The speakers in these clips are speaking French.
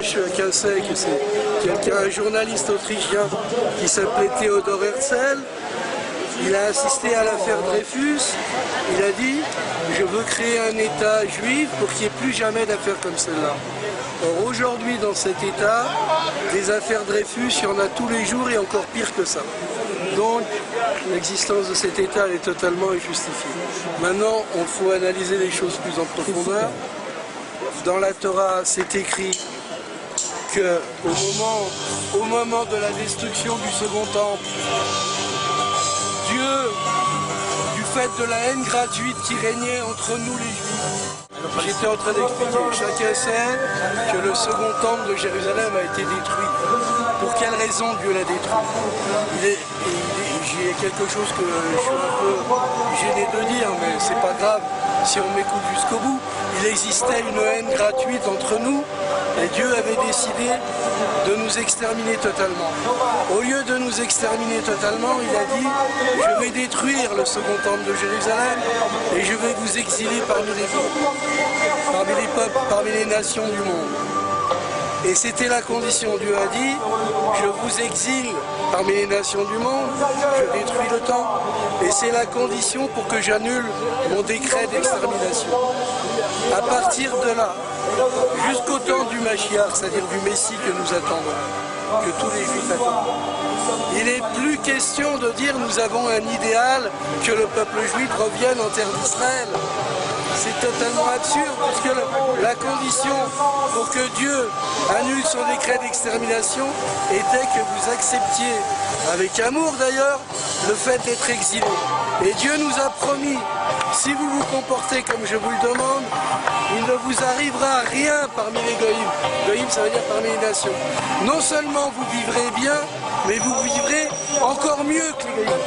Chacun sait que c'est quelqu'un, un journaliste autrichien qui s'appelait Theodor Herzl. Il a assisté à l'affaire Dreyfus. Il a dit « Je veux créer un État juif pour qu'il n'y ait plus jamais d'affaires comme celle-là ». Or aujourd'hui, dans cet État, des affaires Dreyfus, il y en a tous les jours et encore pire que ça. Donc, l'existence de cet État elle est totalement injustifiée. Maintenant, il faut analyser les choses plus en profondeur. Dans la Torah, c'est écrit qu'au moment de la destruction du second temple, Dieu, du fait de la haine gratuite qui régnait entre nous les Juifs, j'étais en train d'expliquer, chacun sait que le second temple de Jérusalem a été détruit. Pour quelle raison Dieu l'a détruit? J'ai quelque chose que je suis un peu gêné de dire, mais c'est pas grave si on m'écoute jusqu'au bout. Il existait une haine gratuite entre nous et Dieu avait décidé de nous exterminer totalement. Au lieu de nous exterminer totalement, il a dit « Je vais détruire le second temple de Jérusalem et je vais vous exiler parmi les peuples, parmi les nations du monde. » Et c'était la condition. Dieu a dit « Je vous exile parmi les nations du monde, je détruis le temple. » Et c'est la condition pour que j'annule mon décret d'extermination. À partir de là, jusqu'au temps du Mashiach, c'est-à-dire du Messie que nous attendons, que tous les Juifs attendent, il n'est plus question de dire nous avons un idéal que le peuple juif revienne en terre d'Israël. C'est totalement absurde, puisque la condition pour que Dieu annule son décret d'extermination était que vous acceptiez, avec amour d'ailleurs, le fait d'être exilé. Et Dieu nous a promis, si vous vous comportez comme je vous le demande, il ne vous arrivera rien parmi les goïms. Goïms, ça veut dire parmi les nations. Non seulement vous vivrez bien, mais vous vivrez encore mieux que les goïms.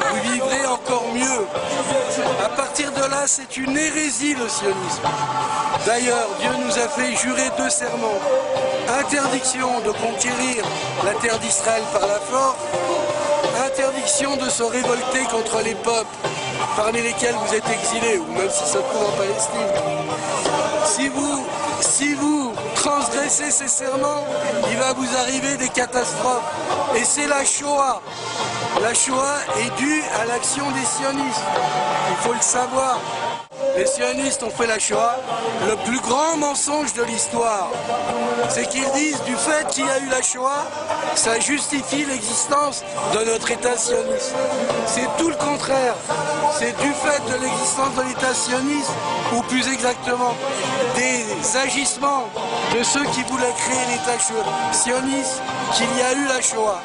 Vous vivrez encore mieux. À partir de là, c'est une hérésie le sionisme. D'ailleurs, Dieu nous a fait jurer 2 serments. Interdiction de conquérir la terre d'Israël par la force, interdiction de se révolter contre les peuples parmi lesquels vous êtes exilés, ou même si ça se trouve en Palestine. Si vous transgressez ces serments, il va vous arriver des catastrophes. Et c'est la Shoah. La Shoah est due à l'action des sionistes. Il faut le savoir. Les sionistes ont fait la Shoah. Le plus grand mensonge de l'histoire, c'est qu'ils disent du fait qu'il y a eu la Shoah, ça justifie l'existence de notre État sioniste. C'est tout le contraire. C'est du fait de l'existence de l'État sioniste, ou plus exactement, des agissements de ceux qui voulaient créer l'État sioniste, qu'il y a eu la Shoah.